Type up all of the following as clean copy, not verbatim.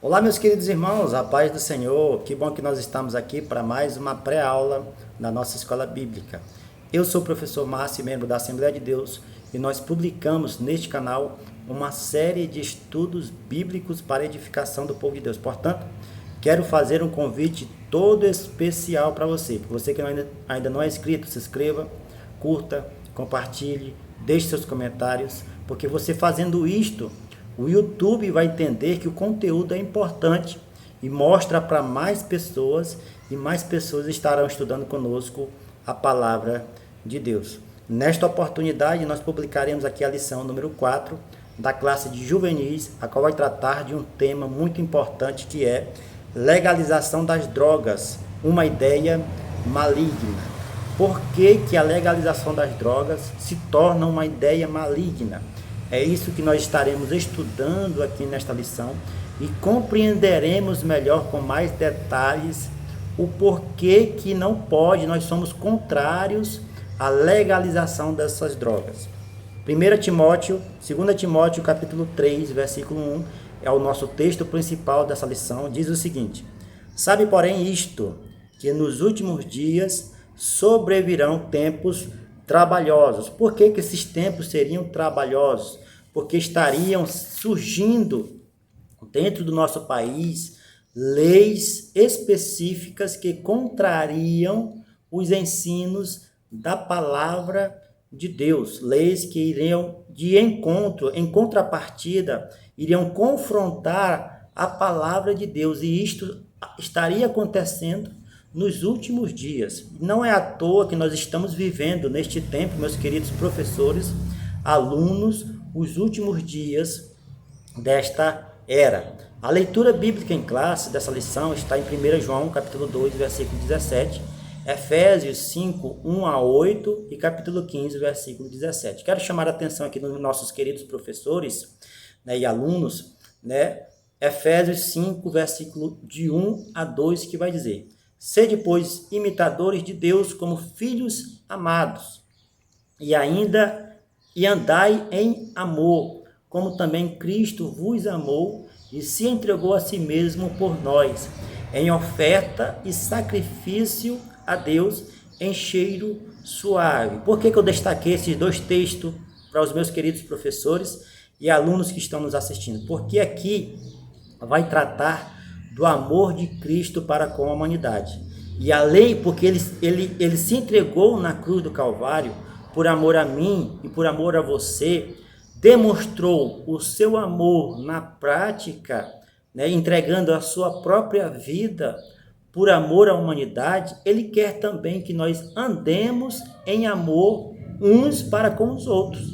Olá, meus queridos irmãos, a paz do Senhor. Que bom que nós estamos aqui para mais uma pré-aula na nossa escola bíblica. Eu sou o professor Márcio, membro da Assembleia de Deus, e nós publicamos neste canal uma série de estudos bíblicos para a edificação do povo de Deus. Portanto, quero fazer um convite todo especial para você. Para você que ainda não é inscrito, se inscreva, curta, compartilhe, deixe seus comentários, porque você fazendo isto, o YouTube vai entender que o conteúdo é importante e mostra para mais pessoas, e mais pessoas estarão estudando conosco a palavra de Deus. Nesta oportunidade, nós publicaremos aqui a lição número 4 da classe de juvenis, a qual vai tratar de um tema muito importante, que é legalização das drogas, uma ideia maligna. Por que a legalização das drogas se torna uma ideia maligna? É isso que nós estaremos estudando aqui nesta lição e compreenderemos melhor com mais detalhes o porquê que não pode, nós somos contrários à legalização dessas drogas. 2 Timóteo capítulo 3, versículo 1, é o nosso texto principal dessa lição, diz o seguinte: sabe, porém, isto, que nos últimos dias sobrevirão tempos trabalhosos. Por que esses tempos seriam trabalhosos? Porque estariam surgindo dentro do nosso país leis específicas que contrariam os ensinos da palavra de Deus, leis que iriam de encontro, em contrapartida, iriam confrontar a palavra de Deus, e isto estaria acontecendo nos últimos dias. Não é à toa que nós estamos vivendo neste tempo, meus queridos professores, alunos, os últimos dias desta era. A leitura bíblica em classe dessa lição está em 1 João, capítulo 2, versículo 17, Efésios 5, 1 a 8 e capítulo 15, versículo 17. Quero chamar a atenção aqui dos nossos queridos professores, e alunos, Efésios 5, versículo de 1 a 2, que vai dizer: sede, pois, imitadores de Deus como filhos amados, e andai em amor, como também Cristo vos amou e se entregou a si mesmo por nós, em oferta e sacrifício a Deus em cheiro suave. Por que eu destaquei esses dois textos para os meus queridos professores e alunos que estão nos assistindo? Porque aqui vai tratar do amor de Cristo para com a humanidade. E a lei, porque ele se entregou na cruz do Calvário por amor a mim e por amor a você, demonstrou o seu amor na prática, entregando a sua própria vida por amor à humanidade. Ele quer também que nós andemos em amor uns para com os outros.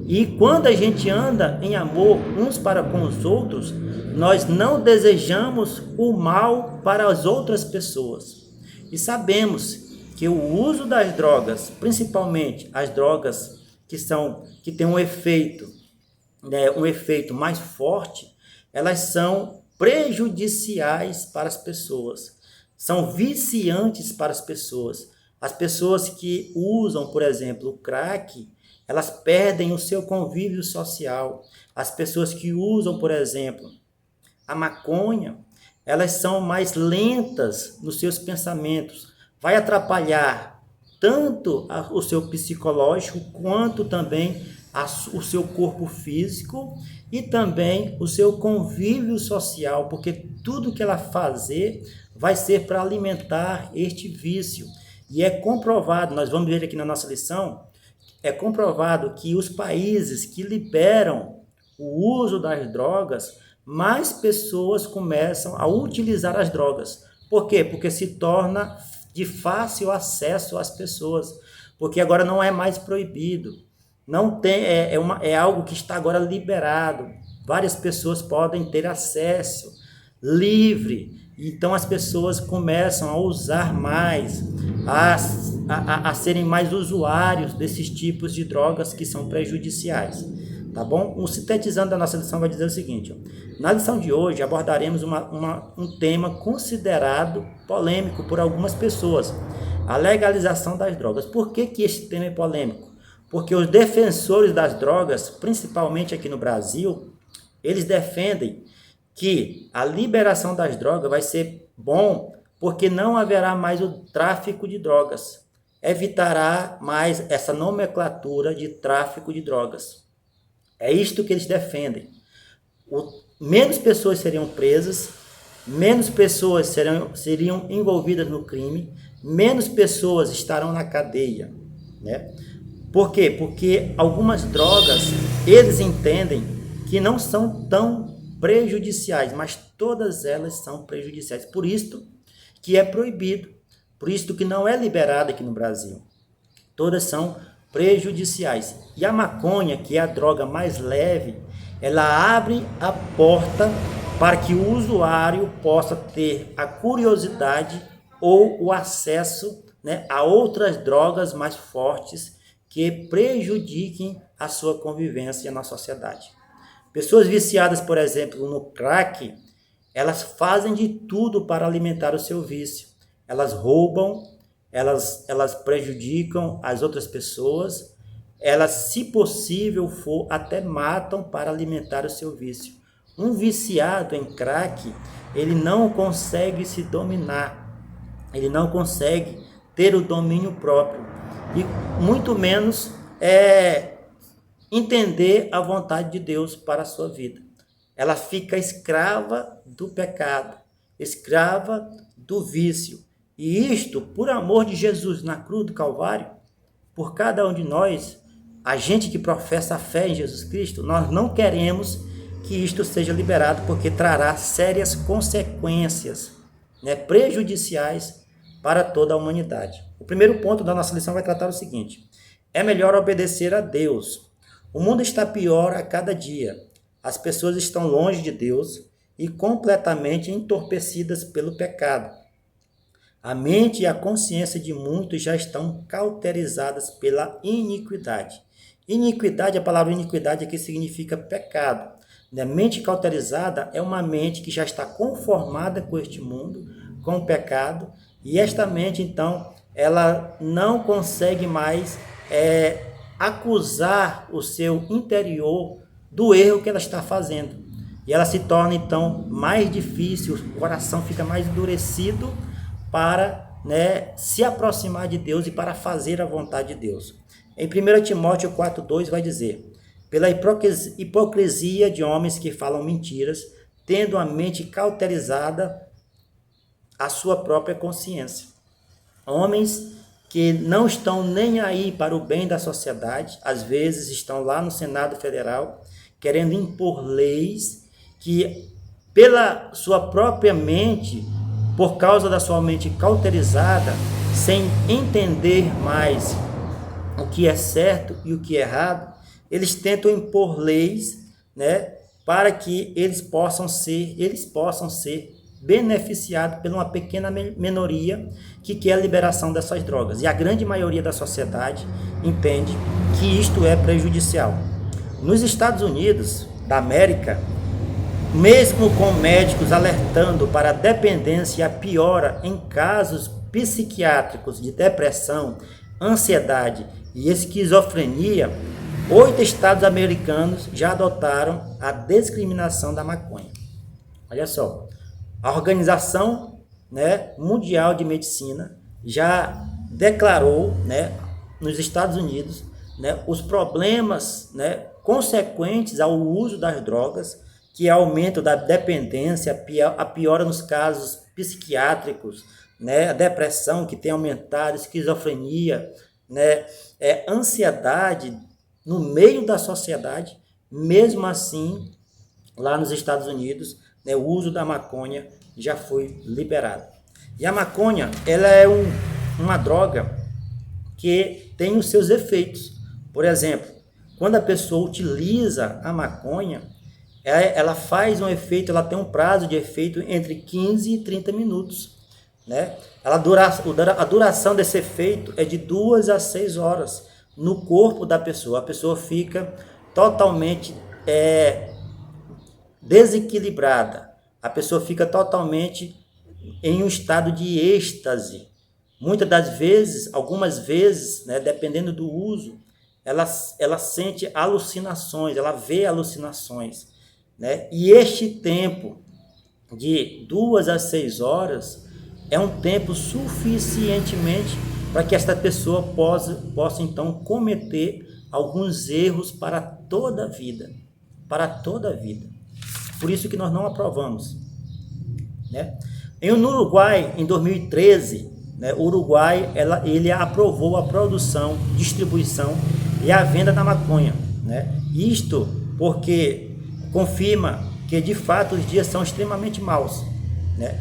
E quando a gente anda em amor uns para com os outros, nós não desejamos o mal para as outras pessoas. E sabemos que o uso das drogas, principalmente as drogas que têm um efeito mais forte, elas são prejudiciais para as pessoas, são viciantes para as pessoas. As pessoas que usam, por exemplo, o crack, elas perdem o seu convívio social. As pessoas que usam, por exemplo, a maconha, elas são mais lentas nos seus pensamentos. Vai atrapalhar tanto o seu psicológico, quanto também o seu corpo físico e também o seu convívio social, porque tudo que ela fazer vai ser para alimentar este vício. E é comprovado, nós vamos ver aqui na nossa lição, é comprovado que os países que liberam o uso das drogas, mais pessoas começam a utilizar as drogas. Por quê? Porque se torna de fácil acesso às pessoas, porque agora não é mais proibido, não tem, é algo que está agora liberado, várias pessoas podem ter acesso livre, então as pessoas começam a usar mais, a serem mais usuários desses tipos de drogas que são prejudiciais. Tá bom? Um sintetizando da nossa lição vai dizer o seguinte: na lição de hoje abordaremos um tema considerado polêmico por algumas pessoas, a legalização das drogas. Por que esse tema é polêmico? Porque os defensores das drogas, principalmente aqui no Brasil, eles defendem que a liberação das drogas vai ser bom porque não haverá mais o tráfico de drogas. Evitará mais essa nomenclatura de tráfico de drogas. É isto que eles defendem. Menos pessoas seriam presas, menos pessoas seriam envolvidas no crime, menos pessoas estarão na cadeia, né? Por quê? Porque algumas drogas, eles entendem que não são tão prejudiciais, mas todas elas são prejudiciais. Por isso que é proibido, por isso que não é liberado aqui no Brasil. Todas são prejudiciais. E a maconha, que é a droga mais leve, ela abre a porta para que o usuário possa ter a curiosidade ou o acesso, né, a outras drogas mais fortes que prejudiquem a sua convivência na sociedade. Pessoas viciadas, por exemplo, no crack, elas fazem de tudo para alimentar o seu vício. Elas roubam, elas prejudicam as outras pessoas, elas, se possível for, até matam para alimentar o seu vício. Um viciado em crack, ele não consegue se dominar, ele não consegue ter o domínio próprio e muito menos entender a vontade de Deus para a sua vida. Ela fica escrava do pecado, escrava do vício. E isto, por amor de Jesus na cruz do Calvário, por cada um de nós, a gente que professa a fé em Jesus Cristo, nós não queremos que isto seja liberado, porque trará sérias consequências, né, prejudiciais para toda a humanidade. O primeiro ponto da nossa lição vai tratar o seguinte: é melhor obedecer a Deus. O mundo está pior a cada dia. As pessoas estão longe de Deus e completamente entorpecidas pelo pecado. A mente e a consciência de muitos já estão cauterizadas pela iniquidade. Iniquidade, a palavra iniquidade aqui significa pecado. A mente cauterizada é uma mente que já está conformada com este mundo, com o pecado, e esta mente, então, ela não consegue mais acusar o seu interior do erro que ela está fazendo. E ela se torna, então, mais difícil, o coração fica mais endurecido para, se aproximar de Deus e para fazer a vontade de Deus. Em 1 Timóteo 4,2 vai dizer: pela hipocrisia de homens que falam mentiras, tendo a mente cauterizada a sua própria consciência. Homens que não estão nem aí para o bem da sociedade, às vezes estão lá no Senado Federal, querendo impor leis que, pela sua própria mente, por causa da sua mente cauterizada, sem entender mais o que é certo e o que é errado, eles tentam impor leis, para que eles possam ser beneficiados por uma pequena minoria que quer a liberação dessas drogas. E a grande maioria da sociedade entende que isto é prejudicial. Nos Estados Unidos da América, mesmo com médicos alertando para a dependência e a piora em casos psiquiátricos de depressão, ansiedade e esquizofrenia, 8 estados americanos já adotaram a descriminação da maconha. Olha só, a Organização Mundial de Medicina já declarou, nos Estados Unidos, os problemas, consequentes ao uso das drogas, que é aumento da dependência, a piora nos casos psiquiátricos, a depressão que tem aumentado, esquizofrenia, ansiedade no meio da sociedade. Mesmo assim, lá nos Estados Unidos, o uso da maconha já foi liberado. E a maconha, ela é uma droga que tem os seus efeitos. Por exemplo, quando a pessoa utiliza a maconha, ela faz um efeito, ela tem um prazo de efeito entre 15 e 30 minutos. A duração desse efeito é de 2 a 6 horas no corpo da pessoa. A pessoa fica totalmente desequilibrada. A pessoa fica totalmente em um estado de êxtase. Muitas das vezes, algumas vezes, dependendo do uso, ela sente alucinações, ela vê alucinações. né? E este tempo de 2 a 6 horas é um tempo suficientemente para que esta pessoa possa então cometer alguns erros para toda a vida, para toda a vida. Por isso que nós não aprovamos, né? No Uruguai, em 2013, né, o Uruguai ele aprovou a produção, distribuição e a venda da maconha, né? Isto porque confirma que de fato os dias são extremamente maus, né?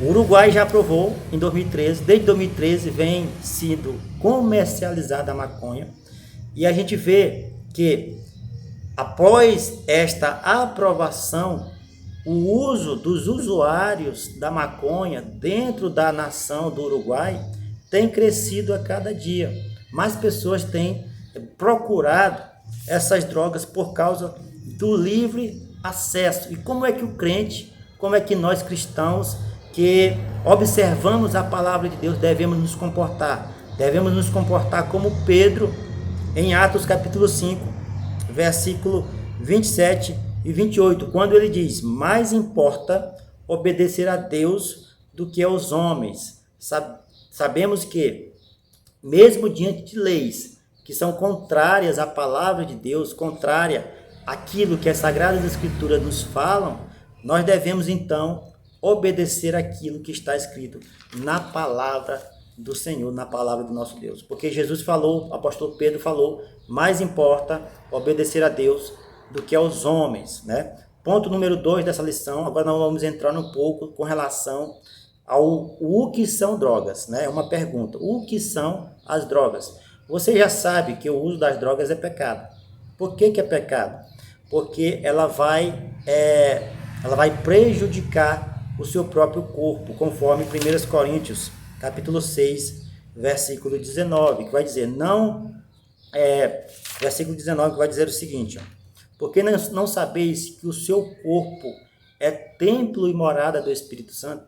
O Uruguai já aprovou em 2013, desde 2013 vem sendo comercializada a maconha, e a gente vê que após esta aprovação, o uso dos usuários da maconha dentro da nação do Uruguai tem crescido a cada dia. Mais pessoas têm procurado essas drogas por causa do livre acesso. E como é que o crente, como é que nós cristãos que observamos a palavra de Deus devemos nos comportar? Devemos nos comportar como Pedro em Atos capítulo 5, versículo 27 e 28, quando ele diz: mais importa obedecer a Deus do que aos homens. Sabemos que, mesmo diante de leis que são contrárias à palavra de Deus, contrária àquilo que as Sagradas Escrituras nos falam, nós devemos então obedecer aquilo que está escrito na palavra do Senhor, na palavra do nosso Deus. Porque Jesus falou, o apóstolo Pedro falou, mais importa obedecer a Deus do que aos homens, né? Ponto número 2 dessa lição. Agora nós vamos entrar um pouco com relação ao o que são drogas, né? Uma pergunta: o que são as drogas? Você já sabe que o uso das drogas é pecado. Por que é pecado? Porque ela vai prejudicar o seu próprio corpo, conforme 1 Coríntios capítulo 6, versículo 19, que vai dizer, versículo 19, que vai dizer o seguinte, ó: porque não sabeis que o seu corpo é templo e morada do Espírito Santo?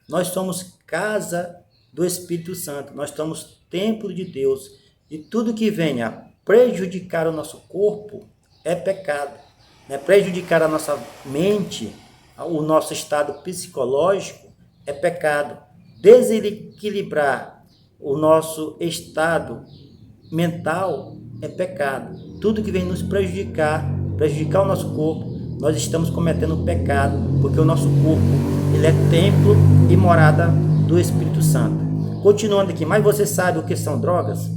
Nós somos casa do Espírito Santo, nós somos templo de Deus, e tudo que venha prejudicar o nosso corpo é pecado, né? Prejudicar a nossa mente, o nosso estado psicológico é pecado. Desequilibrar o nosso estado mental é pecado. Tudo que vem nos prejudicar o nosso corpo, nós estamos cometendo pecado, porque o nosso corpo ele é templo e morada do Espírito Santo. Continuando aqui, mas você sabe o que são drogas?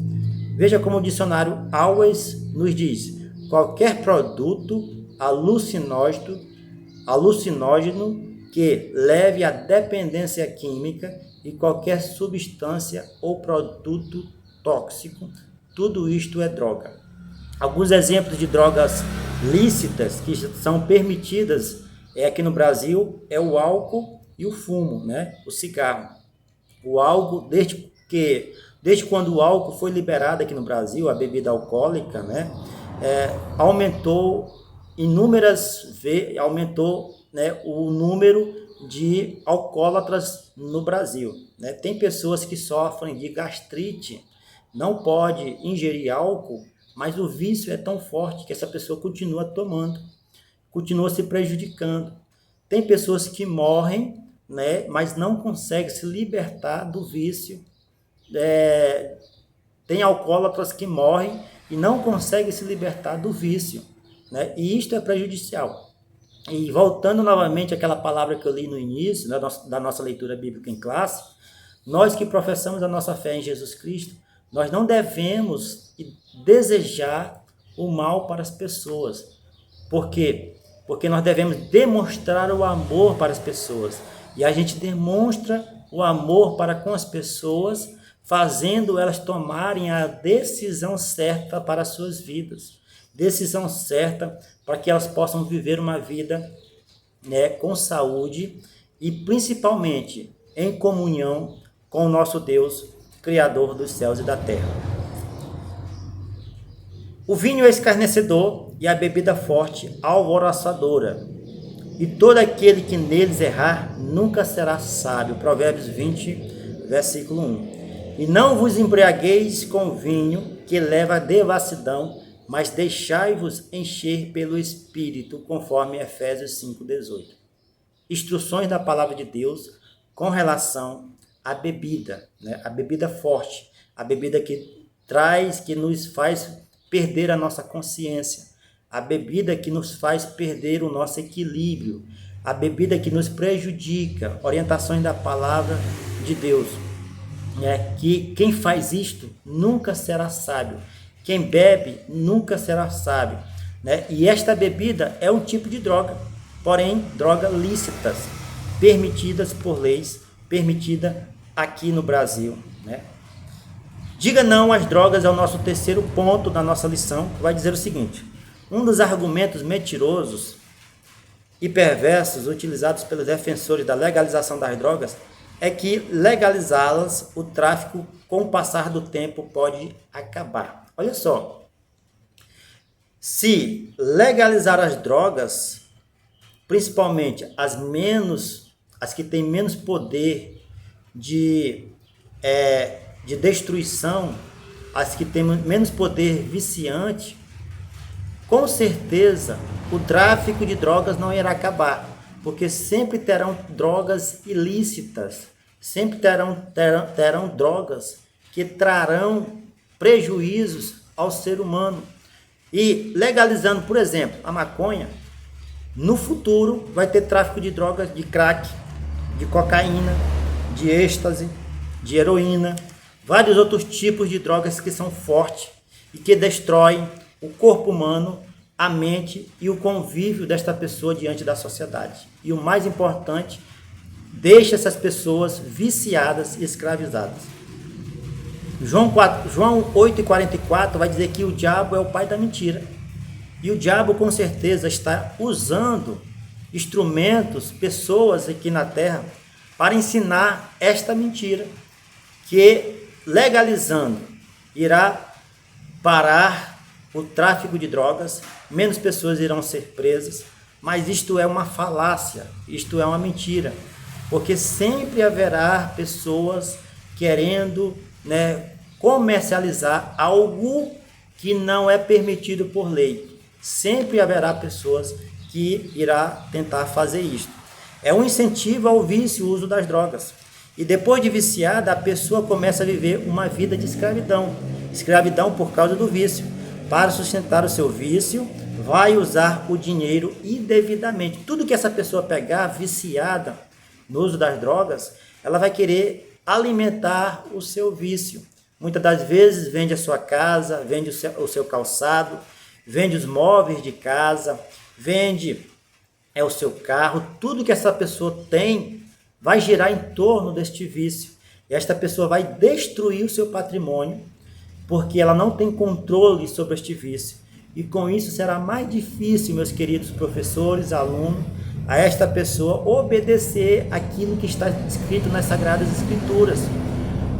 Veja como o dicionário Always nos diz: qualquer produto alucinógeno que leve à dependência química e qualquer substância ou produto tóxico, tudo isto é droga. Alguns exemplos de drogas lícitas que são permitidas aqui no Brasil é o álcool e o fumo, né? O cigarro. O álcool, desde quando o álcool foi liberado aqui no Brasil, a bebida alcoólica, né? Aumentou né, o número de alcoólatras no Brasil, né? Tem pessoas que sofrem de gastrite, não pode ingerir álcool, mas o vício é tão forte que essa pessoa continua tomando, continua se prejudicando. Tem pessoas que morrem, né, mas não conseguem se libertar do vício. Tem alcoólatras que morrem e não conseguem se libertar do vício, né? E isto é prejudicial. E voltando novamente àquela palavra que eu li no início, né, da nossa leitura bíblica em classe, nós que professamos a nossa fé em Jesus Cristo, nós não devemos desejar o mal para as pessoas. Por quê? Porque nós devemos demonstrar o amor para as pessoas. E a gente demonstra o amor para com as pessoas, fazendo elas tomarem a decisão certa para as suas vidas. Decisão certa para que elas possam viver uma vida, né, com saúde e principalmente em comunhão com o nosso Deus, Criador dos céus e da terra. O vinho é escarnecedor e a bebida forte alvoroçadora, e todo aquele que neles errar nunca será sábio. Provérbios 20, versículo 1. E não vos embriagueis com vinho, que leva à devassidão, mas deixai-vos encher pelo Espírito, conforme Efésios 5,18. Instruções da palavra de Deus com relação à bebida, né? A bebida forte, a bebida que nos faz perder a nossa consciência, a bebida que nos faz perder o nosso equilíbrio, a bebida que nos prejudica, orientações da palavra de Deus, né? Que quem faz isto nunca será sábio, quem bebe nunca será sábio, né? E esta bebida é um tipo de droga, porém drogas lícitas, permitidas por leis, permitida aqui no Brasil, né? Diga não às drogas é o nosso terceiro ponto da nossa lição, que vai dizer o seguinte: um dos argumentos mentirosos e perversos utilizados pelos defensores da legalização das drogas é que legalizá-las, o tráfico, com o passar do tempo, pode acabar. Olha só, se legalizar as drogas, principalmente as que têm menos poder de destruição, as que têm menos poder viciante, com certeza o tráfico de drogas não irá acabar, porque sempre terão drogas ilícitas, sempre terão drogas que trarão prejuízos ao ser humano. E legalizando, por exemplo, a maconha, no futuro vai ter tráfico de drogas de crack, de cocaína, de êxtase, de heroína, vários outros tipos de drogas que são fortes e que destroem o corpo humano, a mente e o convívio desta pessoa diante da sociedade. E o mais importante, deixa essas pessoas viciadas e escravizadas. João 8,44 vai dizer que o diabo é o pai da mentira. E o diabo com certeza está usando instrumentos, pessoas aqui na terra para ensinar esta mentira, que legalizando irá parar o tráfico de drogas, menos pessoas irão ser presas, mas isto é uma falácia, isto é uma mentira, porque sempre haverá pessoas querendo, né, comercializar algo que não é permitido por lei. Sempre haverá pessoas que irá tentar fazer isto. É um incentivo ao vício, o uso das drogas. E depois de viciada, a pessoa começa a viver uma vida de escravidão. Escravidão por causa do vício. Para sustentar o seu vício, vai usar o dinheiro indevidamente. Tudo que essa pessoa pegar viciada no uso das drogas, ela vai querer alimentar o seu vício. Muitas das vezes vende a sua casa, vende o seu calçado, vende os móveis de casa, vende o seu carro. Tudo que essa pessoa tem vai girar em torno deste vício. E esta pessoa vai destruir o seu patrimônio, porque ela não tem controle sobre este vício. E com isso será mais difícil, meus queridos professores, alunos, a esta pessoa obedecer aquilo que está escrito nas Sagradas Escrituras,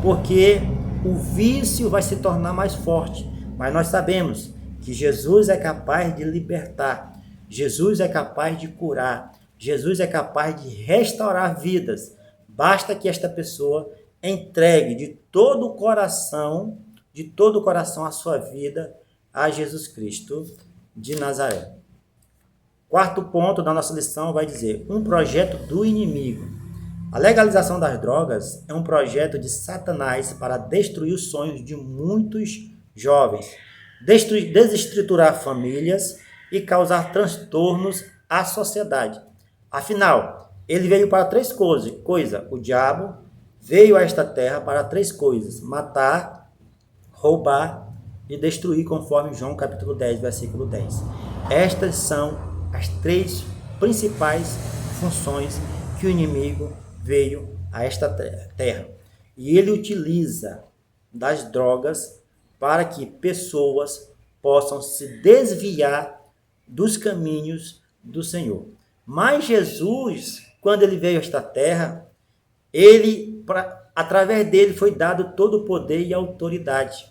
porque o vício vai se tornar mais forte. Mas nós sabemos que Jesus é capaz de libertar, Jesus é capaz de curar, Jesus é capaz de restaurar vidas. Basta que esta pessoa entregue de todo o coração a sua vida a Jesus Cristo de Nazaré. Quarto ponto da nossa lição vai dizer: um projeto do inimigo. A legalização das drogas é um projeto de Satanás para destruir os sonhos de muitos jovens, desestruturar famílias e causar transtornos à sociedade. Afinal, ele veio para três coisas. O diabo veio a esta terra para três coisas: matar, roubar e destruir, conforme João capítulo 10, versículo 10. Estas são as três principais funções que o inimigo veio a esta terra. E ele utiliza das drogas para que pessoas possam se desviar dos caminhos do Senhor. Mas Jesus, quando ele veio a esta terra, através dele foi dado todo o poder e autoridade.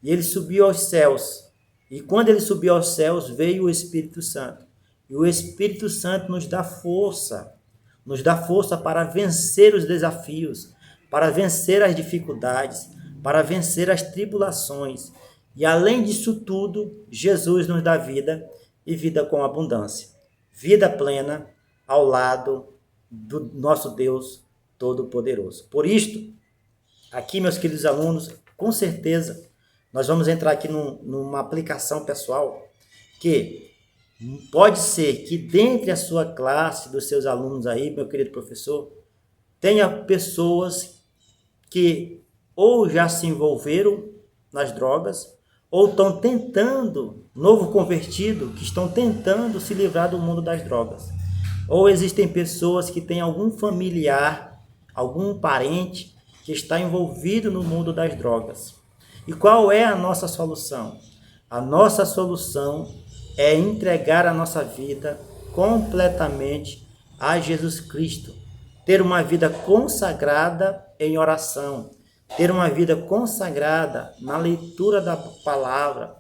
E ele subiu aos céus. E quando ele subiu aos céus, veio o Espírito Santo. E o Espírito Santo nos dá força para vencer os desafios, para vencer as dificuldades, para vencer as tribulações. E além disso tudo, Jesus nos dá vida e vida com abundância. Vida plena ao lado do nosso Deus Todo-Poderoso. Por isto, aqui, meus queridos alunos, com certeza, nós vamos entrar aqui numa aplicação pessoal que pode ser que dentre a sua classe, dos seus alunos aí, meu querido professor, tenha pessoas que ou já se envolveram nas drogas, ou estão tentando, novo convertido, que estão tentando se livrar do mundo das drogas. Ou existem pessoas que têm algum familiar, algum parente que está envolvido no mundo das drogas. E qual é a nossa solução? A nossa solução é entregar a nossa vida completamente a Jesus Cristo. Ter uma vida consagrada em oração, ter uma vida consagrada na leitura da palavra,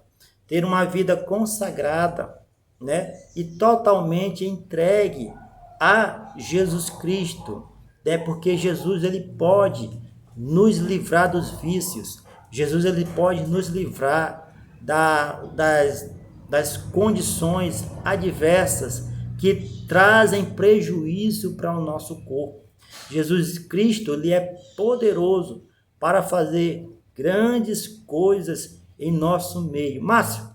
ter uma vida consagrada, né, e totalmente entregue a Jesus Cristo, né, porque Jesus ele pode nos livrar dos vícios, Jesus ele pode nos livrar das condições adversas que trazem prejuízo para o nosso corpo. Jesus Cristo ele é poderoso para fazer grandes coisas em nosso meio. Márcio,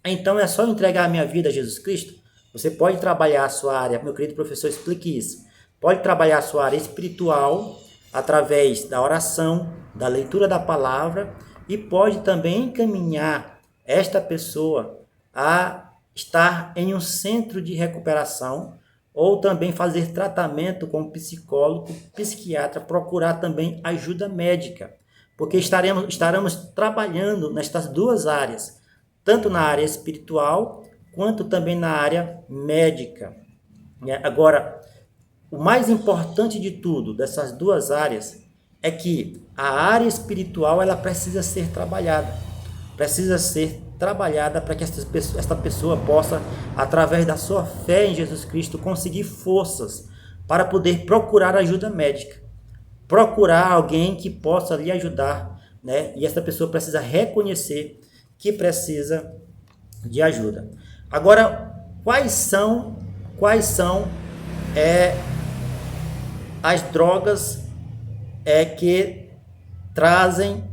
então é só entregar a minha vida a Jesus Cristo? Você pode trabalhar a sua área, meu querido professor, explique isso. Pode trabalhar a sua área espiritual através da oração, da leitura da palavra e pode também encaminhar esta pessoa a estar em um centro de recuperação ou também fazer tratamento com psicólogo, psiquiatra, procurar também ajuda médica, porque estaremos trabalhando nestas duas áreas, tanto na área espiritual quanto também na área médica. Agora, o mais importante de tudo dessas duas áreas é que a área espiritual ela precisa ser trabalhada para que esta pessoa possa, através da sua fé em Jesus Cristo, conseguir forças para poder procurar ajuda médica, procurar alguém que possa lhe ajudar, né? E esta pessoa precisa reconhecer que precisa de ajuda. Agora, quais são as drogas que trazem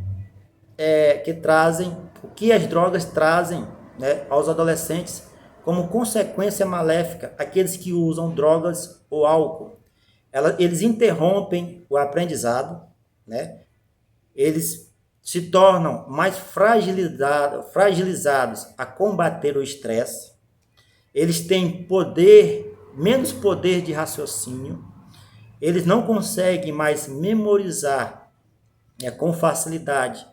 o que as drogas trazem, né, aos adolescentes como consequência maléfica, aqueles que usam drogas ou álcool. Eles interrompem o aprendizado, né? Eles se tornam mais fragilizados a combater o estresse, eles têm menos poder de raciocínio, eles não conseguem mais memorizar, né, com facilidade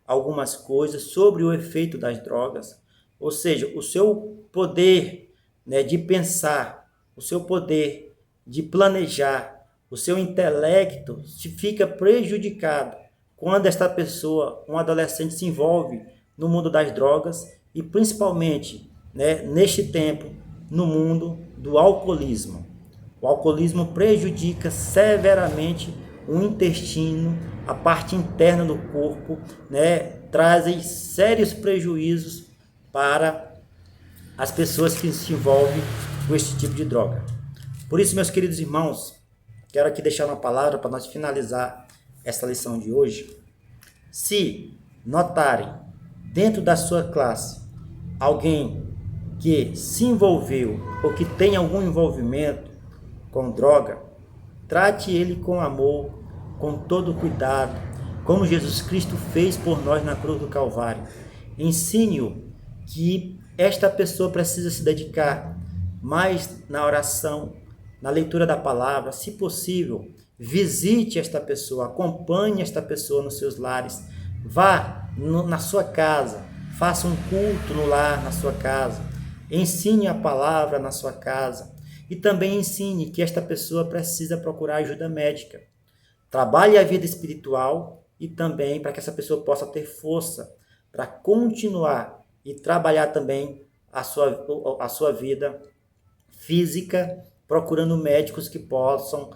algumas coisas sobre o efeito das drogas, ou seja, o seu poder, né, de pensar, o seu poder de planejar, o seu intelecto fica prejudicado quando esta pessoa, um adolescente, se envolve no mundo das drogas e principalmente, né, neste tempo, no mundo do alcoolismo. O alcoolismo prejudica severamente o intestino, a parte interna do corpo, né, trazem sérios prejuízos para as pessoas que se envolvem com esse tipo de droga. Por isso, meus queridos irmãos, quero aqui deixar uma palavra para nós finalizar essa lição de hoje. Se notarem dentro da sua classe alguém que se envolveu ou que tem algum envolvimento com droga, trate ele com amor, com todo cuidado, como Jesus Cristo fez por nós na cruz do Calvário. Ensine-o que esta pessoa precisa se dedicar mais na oração, na leitura da palavra, se possível, visite esta pessoa, acompanhe esta pessoa nos seus lares, vá na sua casa, faça um culto no lar, na sua casa, ensine a palavra na sua casa e também ensine que esta pessoa precisa procurar ajuda médica. Trabalhe a vida espiritual e também para que essa pessoa possa ter força para continuar e trabalhar também a sua vida física, procurando médicos que possam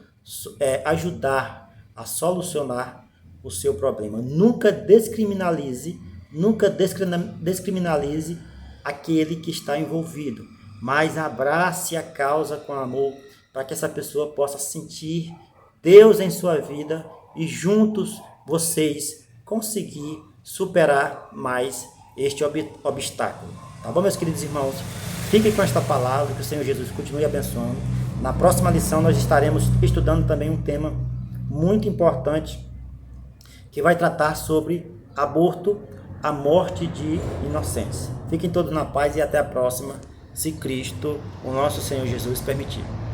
ajudar a solucionar o seu problema. Nunca descriminalize Nunca descriminalize aquele que está envolvido, mas abrace a causa com amor para que essa pessoa possa sentir Deus em sua vida e juntos vocês conseguir superar mais este obstáculo. Tá bom, meus queridos irmãos? Fiquem com esta palavra, que o Senhor Jesus continue abençoando. Na próxima lição nós estaremos estudando também um tema muito importante que vai tratar sobre aborto, a morte de inocentes. Fiquem todos na paz e até a próxima, se Cristo, o nosso Senhor Jesus, permitir.